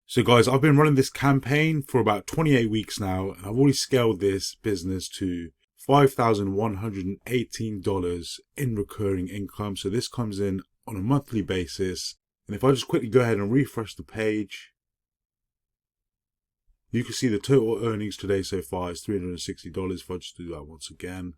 So guys, I've been running this campaign for about 28 weeks now, and I've already scaled this business to $5,118 in recurring income. So this comes in on a monthly basis. And if I just quickly go ahead and refresh the page, you can see the total earnings today so far is $360 if I just do that once again.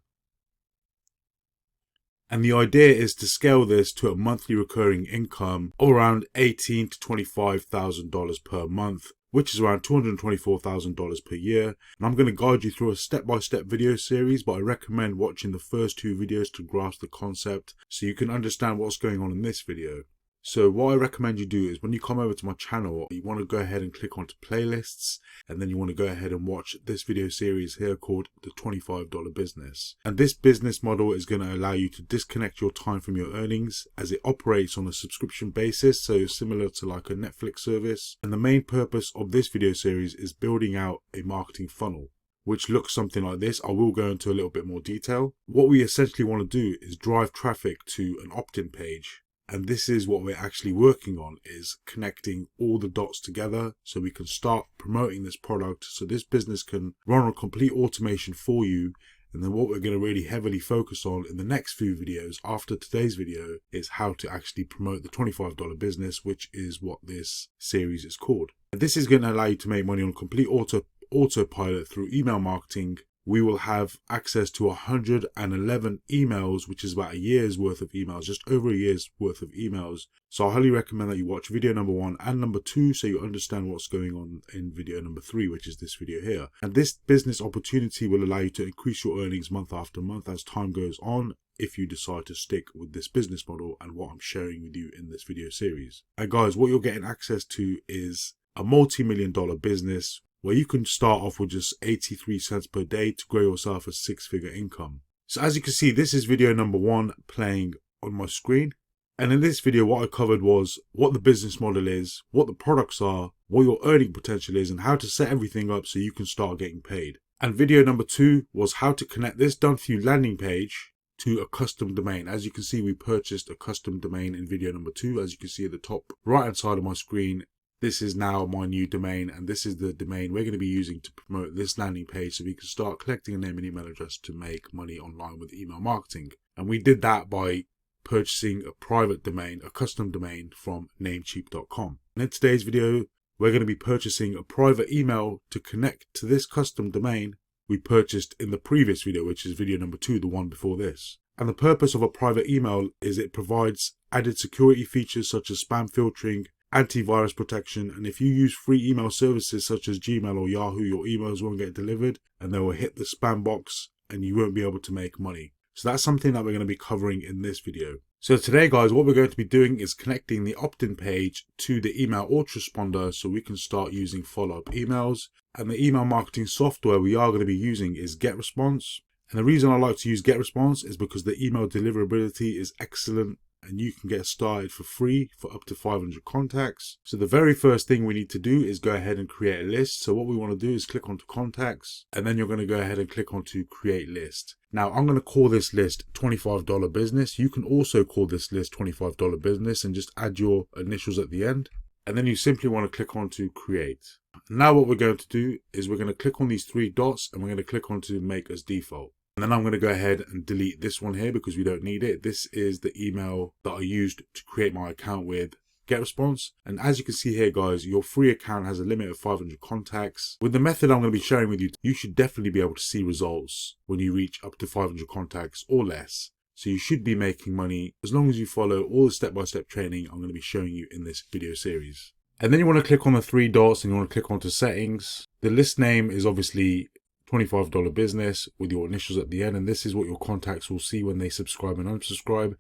And the idea is to scale this to a monthly recurring income of around $18,000 to $25,000 per month, which is around $224,000 per year. And I'm going to guide you through a step-by-step video series, but I recommend watching the first two videos to grasp the concept so you can understand what's going on in this video. So what I recommend you do is when you come over to my channel, you want to go ahead and click onto playlists, and then you want to go ahead and watch this video series here called the $25 business. And this business model is going to allow you to disconnect your time from your earnings as it operates on a subscription basis, so similar to like a Netflix service. And the main purpose of this video series is building out a marketing funnel, which looks something like this. I will go into a little bit more detail. What we essentially want to do is drive traffic to an opt-in page. And this is what we're actually working on, is connecting all the dots together so we can start promoting this product so this business can run on complete automation for you. And then what we're going to really heavily focus on in the next few videos after today's video is how to actually promote the $25 business, which is what this series is called. This is going to allow you to make money on complete autopilot through email marketing. We will have access to 111 emails, which is about a year's worth of emails, just over a year's worth of emails. So I highly recommend that you watch video number 1 and number 2 so you understand what's going on in video number 3, which is this video here. And this business opportunity will allow you to increase your earnings month after month as time goes on, if you decide to stick with this business model and what I'm sharing with you in this video series. And guys, what you're getting access to is a multi-million-dollar business where you can start off with just 83 cents per day to grow yourself a 6-figure income. So as you can see, this is video number 1 playing on my screen. And in this video, what I covered was what the business model is, what the products are, what your earning potential is, and how to set everything up so you can start getting paid. And video number 2 was how to connect this done for you landing page to a custom domain. As you can see, we purchased a custom domain in video number 2. As you can see at the top right hand side of my screen, this is now my new domain, and this is the domain we're going to be using to promote this landing page so we can start collecting a name and email address to make money online with email marketing. And we did that by purchasing a private domain, a custom domain from namecheap.com. And in today's video, we're going to be purchasing a private email to connect to this custom domain we purchased in the previous video, which is video number 2, the one before this. And the purpose of a private email is it provides added security features such as spam filtering, antivirus protection, and if you use free email services such as Gmail or Yahoo, your emails won't get delivered and they will hit the spam box and you won't be able to make money. So that's something that we're going to be covering in this video. So today guys, what we're going to be doing is connecting the opt-in page to the email autoresponder so we can start using follow-up emails. And the email marketing software we are going to be using is GetResponse. And the reason I like to use GetResponse is because the email deliverability is excellent, and you can get started for free for up to 500 contacts. So the very first thing we need to do is go ahead and create a list. So what we want to do is click onto contacts, and then you're going to go ahead and click onto create list. Now I'm going to call this list $25 business. You can also call this list $25 business and just add your initials at the end. And then you simply want to click onto create. Now what we're going to do is we're going to click on these 3 dots and we're going to click onto make as default. And then I'm going to go ahead and delete this one here because we don't need it. This is the email that I used to create my account with GetResponse. And as you can see here guys, your free account has a limit of 500 contacts. With the method I'm going to be sharing with you, you should definitely be able to see results when you reach up to 500 contacts or less. So you should be making money as long as you follow all the step-by-step training I'm going to be showing you in this video series. And then you want to click on the 3 dots and you want to click onto settings. The list name is obviously $25 business with your initials at the end, and this is what your contacts will see when they subscribe and unsubscribe.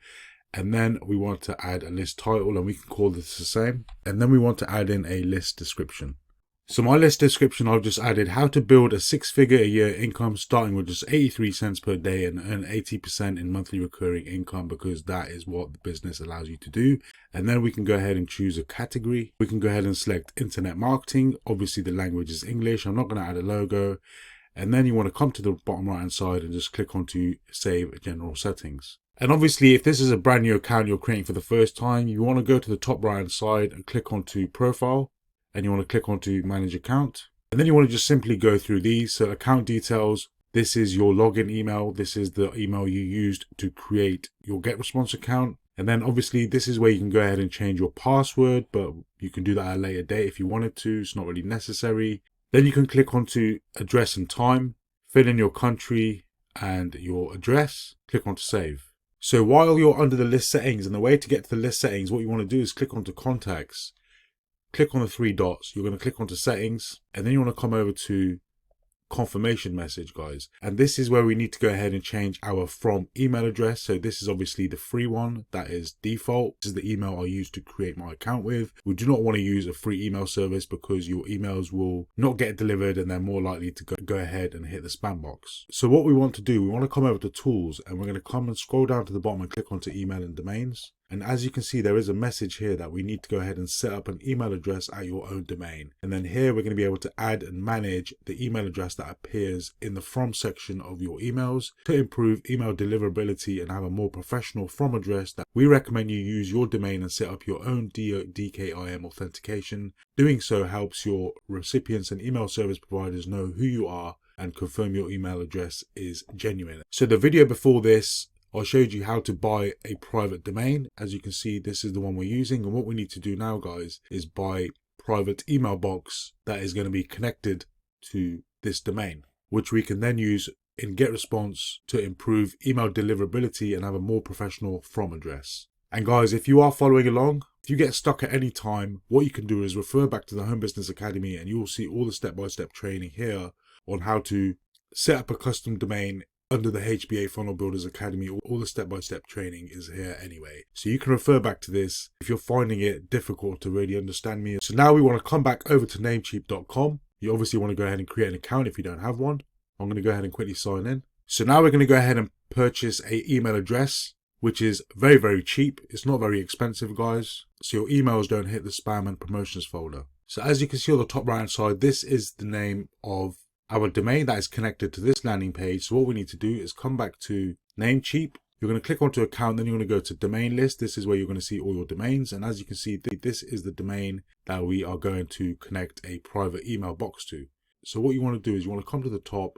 And then we want to add a list title, and we can call this the same. And then we want to add in a list description. So my list description, I've just added how to build a 6-figure a year income starting with just 83 cents per day and earn 80% in monthly recurring income, because that is what the business allows you to do. And then we can go ahead and choose a category. We can go ahead and select internet marketing. Obviously the language is English. I'm not going to add a logo. And then you want to come to the bottom right hand side and just click onto save general settings. And obviously if this is a brand new account you're creating for the first time, you want to go to the top right hand side and click onto profile. and you want to click onto manage account. And then you want to just simply go through these. So account details, this is your login email. This is the email you used to create your GetResponse account. And then obviously this is where you can go ahead and change your password, but you can do that at a later date if you wanted to. It's not really necessary. Then you can click onto address and time, fill in your country and your address, click onto save. So while you're under the list settings, and the way to get to the list settings, what you want to do is click onto contacts, click on the three dots, you're going to click onto settings, and then you want to come over to confirmation message, guys. And this is where we need to go ahead and change our from email address. So this is obviously the free one that is default. This is the email I use to create my account with. We do not want to use a free email service because your emails will not get delivered and they're more likely to go ahead and hit the spam box. So what we want to do, we want to come over to tools, and we're going to come and scroll down to the bottom and click onto email and domains. And as you can see, there is a message here that we need to go ahead and set up an email address at your own domain. And then here we're going to be able to add and manage the email address that appears in the from section of your emails to improve email deliverability and have a more professional from address. That we recommend you use your domain and set up your own DKIM authentication. Doing so helps your recipients and email service providers know who you are and confirm your email address is genuine. So the video before this, I showed you how to buy a private domain. As you can see, this is the one we're using. And what we need to do now, guys, is buy private email box that is going to be connected to this domain, which we can then use in GetResponse to improve email deliverability and have a more professional from address. And guys, if you are following along, if you get stuck at any time, what you can do is refer back to the Home Business Academy and you will see all the step-by-step training here on how to set up a custom domain under the HBA Funnel Builders Academy. All the step-by-step training is here anyway. So you can refer back to this if you're finding it difficult to really understand me. So now we want to come back over to namecheap.com. You obviously want to go ahead and create an account if you don't have one. I'm going to go ahead and quickly sign in. So now we're going to go ahead and purchase an email address, which is very, very cheap. It's not very expensive, guys. So your emails don't hit the spam and promotions folder. So as you can see on the top right hand side, this is the name of our domain that is connected to this landing page. So what we need to do is come back to Namecheap. You're going to click onto account, then you're going to go to domain list. This is where you're going to see all your domains. And as you can see, this is the domain that we are going to connect a private email box to. So what you want to do is you want to come to the top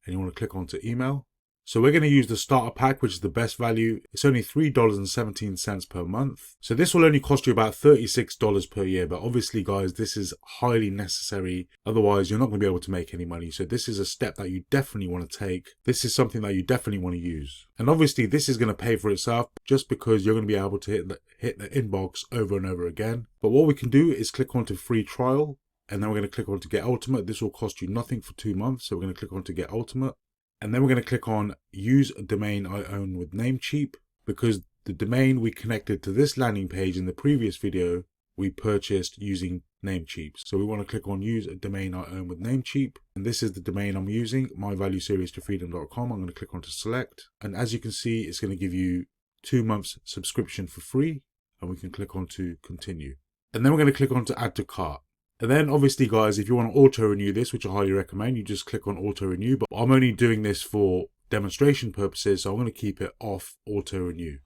and you want to click onto email. So we're going to use the starter pack, which is the best value. It's only $3.17 per month. So this will only cost you about $36 per year. But obviously, guys, this is highly necessary. Otherwise, you're not going to be able to make any money. So this is a step that you definitely want to take. This is something that you definitely want to use. And obviously, this is going to pay for itself just because you're going to be able to hit the inbox over and over again. But what we can do is click onto free trial. And then we're going to click on to get ultimate. This will cost you nothing for 2 months. So we're going to click on to get ultimate. And then we're going to click on use a domain I own with Namecheap, because the domain we connected to this landing page in the previous video, we purchased using Namecheap. So we want to click on use a domain I own with Namecheap. And this is the domain I'm using, myvalueseriestofreedom.com. I'm going to click on to select. And as you can see, it's going to give you 2 months subscription for free. And we can click on to continue. And then we're going to click on to add to cart. And then obviously, guys, if you want to auto renew this, which I highly recommend, you just click on auto renew. But I'm only doing this for demonstration purposes, so I'm going to keep it off auto renew.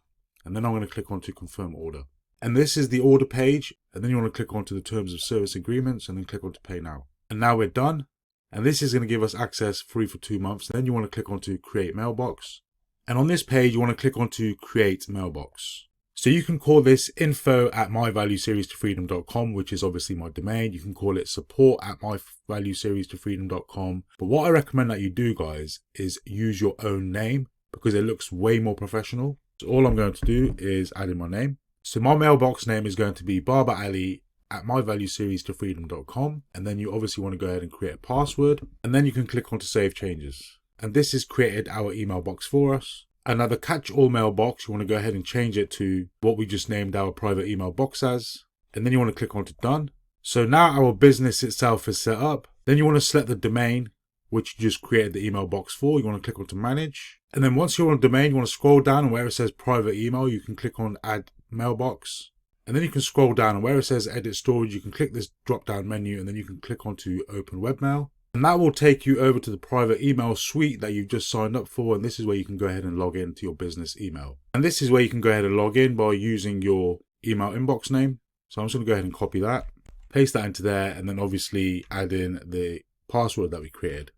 And then I'm going to click on to confirm order. And this is the order page. And then you want to click onto the terms of service agreements and then click on to pay now. And now we're done. And this is going to give us access free for 2 months. Then you want to click on to create mailbox. And on this page, you want to click on to create mailbox. So you can call this info@myvalueseriestofreedom.com, which is obviously my domain. You can call it support@myvalueseriestofreedom.com. But what I recommend that you do, guys, is use your own name because it looks way more professional. So all I'm going to do is add in my name. So my mailbox name is going to be barberali@myvalueseriestofreedom.com. And then you obviously want to go ahead and create a password. And then you can click on to save changes. And this has created our email box for us. And now the catch-all mailbox, you want to go ahead and change it to what we just named our private email box as. And then you want to click on to done. So now our business itself is set up. Then you want to select the domain, which you just created the email box for. You want to click on to manage. And then once you're on domain, you want to scroll down and where it says private email, you can click on add mailbox. And then you can scroll down and where it says edit storage, you can click this drop-down menu and then you can click on to open webmail. And that will take you over to the private email suite that you've just signed up for. And this is where you can go ahead and log into your business email. And this is where you can go ahead and log in by using your email inbox name. So I'm just going to go ahead and copy that. paste that into there, and then obviously add in the password that we created.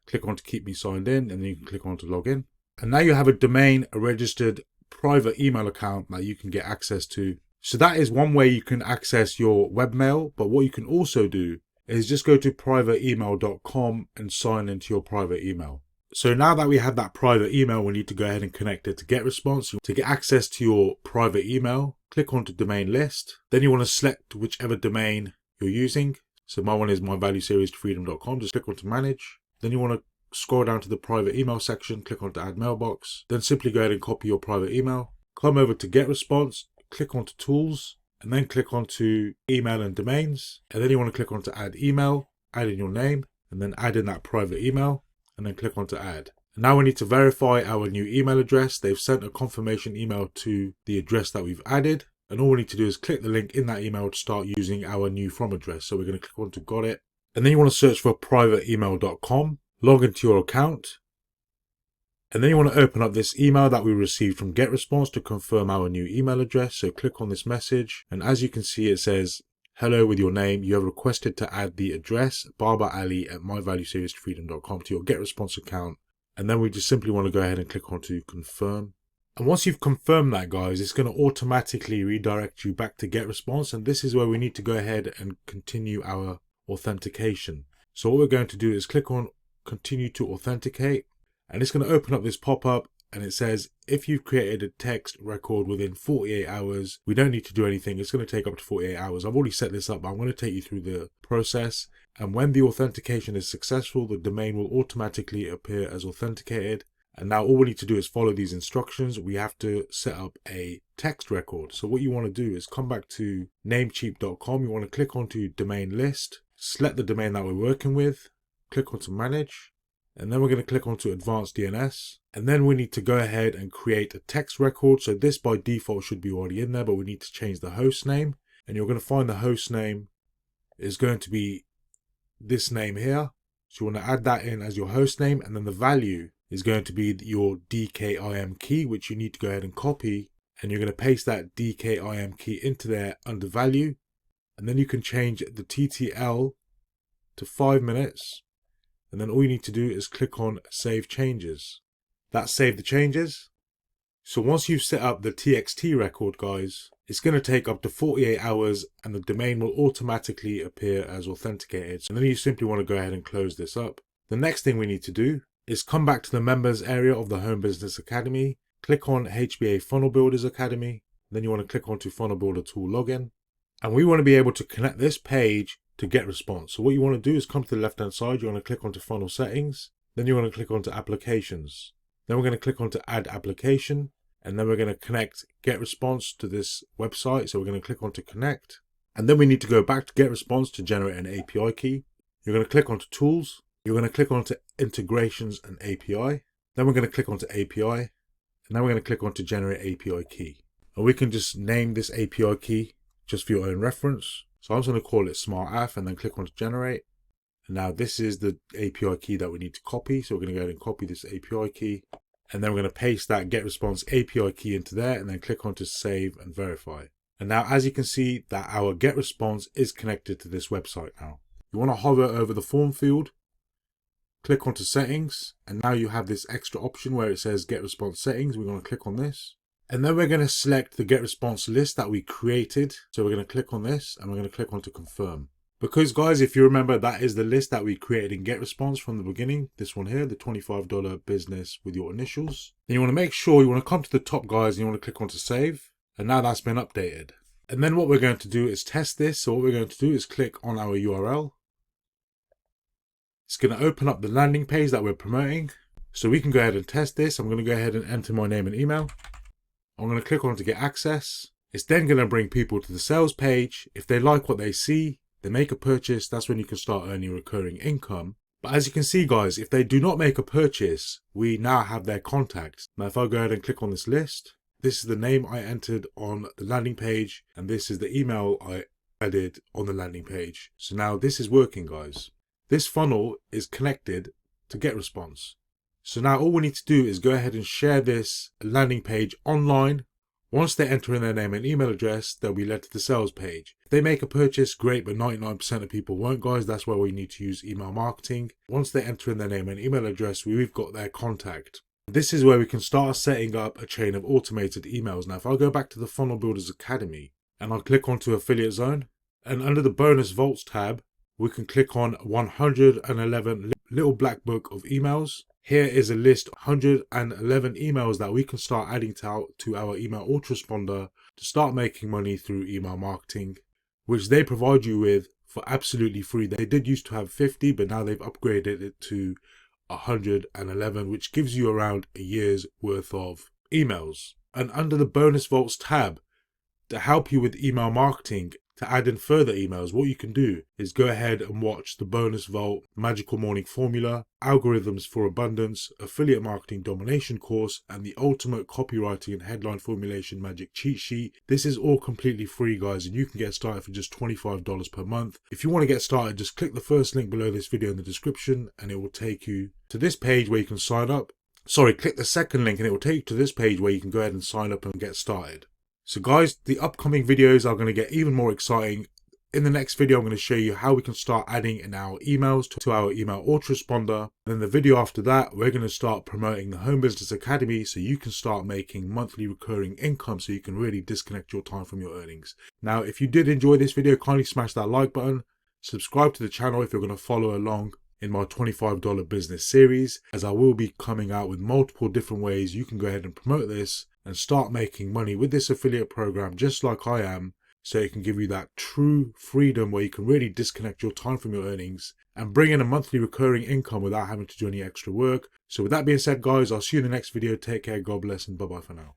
Click on to keep me signed in, and then you can click on to log in. And now you have a domain, a registered private email account that you can get access to. So that is one way you can access your webmail. But what you can also do is just go to privateemail.com and sign into your private email. So now that we have that private email, we need to go ahead and connect it to GetResponse. To get access to your private email, click onto domain list. Then you want to select whichever domain you're using. So my one is myvalueseriestofreedom.com. Just click onto manage. Then you want to scroll down to the private email section, click onto add mailbox. Then simply go ahead and copy your private email. Come over to GetResponse, click onto tools, and then click onto email and domains. And then you want to click onto add email, add in your name, and then add in that private email, and then click onto add. And now we need to verify our new email address. They've sent a confirmation email to the address that we've added. And all we need to do is click the link in that email to start using our new from address. So we're going to click onto got it. And then you want to search for privateemail.com, log into your account. And then you want to open up this email that we received from GetResponse to confirm our new email address. So click on this message. And as you can see, it says, hello, with your name, you have requested to add the address barberali@myvalueseriestofreedom.com to your GetResponse account. And then we just simply want to go ahead and click on to confirm. And once you've confirmed that, guys, it's going to automatically redirect you back to GetResponse. And this is where we need to go ahead and continue our authentication. So what we're going to do is click on continue to authenticate. And it's going to open up this pop-up, and it says, if you've created a text record within 48 hours, we don't need to do anything. It's going to take up to 48 hours. I've already set this up, but I'm going to take you through the process. And when the authentication is successful, the domain will automatically appear as authenticated. And now all we need to do is follow these instructions. We have to set up a text record. So what you want to do is come back to namecheap.com. You want to click onto domain list, select the domain that we're working with, click onto manage. And then we're going to click onto advanced DNS. And then we need to go ahead and create a text record. So this by default should be already in there, but we need to change the host name. And you're going to find the host name is going to be this name here. So you want to add that in as your host name. And then the value is going to be your DKIM key, which you need to go ahead and copy. And you're going to paste that DKIM key into there under value. And then you can change the TTL to 5 minutes. And then all you need to do is click on Save Changes. That saved the changes. So once you've set up the TXT record, guys, it's going to take up to 48 hours and the domain will automatically appear as authenticated. And then you simply want to go ahead and close this up. The next thing we need to do is come back to the members area of the Home Business Academy. Click on HBA Funnel Builders Academy. Then you want to click onto Funnel Builder Tool Login. And we want to be able to connect this page to GetResponse. So what you want to do is come to the left hand side, you want to click onto funnel settings, then you want to click onto applications. Then we're going to click onto add application, and then we're going to connect GetResponse to this website. So we're going to click onto connect, and then we need to go back to GetResponse to generate an API key. You're going to click onto tools, you're going to click onto integrations and API, then we're going to click onto API, and then we're going to click onto generate API key. And we can just name this API key just for your own reference. So I'm just going to call it SmartAF and then click on to generate. And now this is the API key that we need to copy. So we're going to go ahead and copy this API key. And then we're going to paste that GetResponse API key into there and then click on to save and verify. And now as you can see that our GetResponse is connected to this website now. You want to hover over the form field, click onto settings, and now you have this extra option where it says GetResponse settings. We're going to click on this. And then we're going to select the GetResponse list that we created. So we're going to click on this and we're going to click on to confirm. Because guys, if you remember, that is the list that we created in GetResponse from the beginning. This one here, the $25 business with your initials. Then you want to make sure you want to come to the top, guys, and you want to click on to save. And now that's been updated. And then what we're going to do is test this. So what we're going to do is click on our URL. It's going to open up the landing page that we're promoting. So we can go ahead and test this. I'm going to go ahead and enter my name and email. I'm going to click on to get access. It's then going to bring people to the sales page. If they like what they see, they make a purchase, that's when you can start earning recurring income. But as you can see, guys, if they do not make a purchase, we now have their contacts. Now, if I go ahead and click on this list, this is the name I entered on the landing page, and this is the email I added on the landing page. So now this is working, guys. This funnel is connected to GetResponse. So now all we need to do is go ahead and share this landing page online Once they enter in their name and email address, they'll be led to the sales page. If they make a purchase, great, but 99% of people won't, guys. That's why we need to use email marketing. Once they enter in their name and email address, we've got their contact. This is where we can start setting up a chain of automated emails. Now, if I go back to the Funnel Builders Academy and I'll click onto Affiliate Zone, and under the Bonus Vaults tab, we can click on 111 little black book of emails. Here is a list of 111 emails that we can start adding to our email autoresponder to start making money through email marketing, which they provide you with for absolutely free. They did used to have 50, but now they've upgraded it to 111, which gives you around a year's worth of emails. And under the Bonus Vaults tab, to help you with email marketing, to add in further emails, what you can do is go ahead and watch the Bonus Vault Magical Morning Formula, Algorithms for Abundance, Affiliate Marketing Domination course, and the Ultimate Copywriting and Headline Formulation Magic Cheat Sheet. This is all completely free, guys, and you can get started for just $25 per month. If you want to get started, just click the first link below this video in the description and it will take you to this page where you can sign up. Click the second link and it will take you to this page where you can go ahead and sign up and get started. So guys, the upcoming videos are going to get even more exciting. In the next video, I'm going to show you how we can start adding in our emails to our email autoresponder. And then the video after that, we're going to start promoting the Home Business Academy so you can start making monthly recurring income so you can really disconnect your time from your earnings. Now, if you did enjoy this video, kindly smash that like button. Subscribe to the channel if you're going to follow along in my $25 business series, as I will be coming out with multiple different ways you can go ahead and promote this and start making money with this affiliate program just like I am, so it can give you that true freedom where you can really disconnect your time from your earnings and bring in a monthly recurring income without having to do any extra work. So with that being said, guys, I'll see you in the next video. Take care, God bless, and bye-bye for now.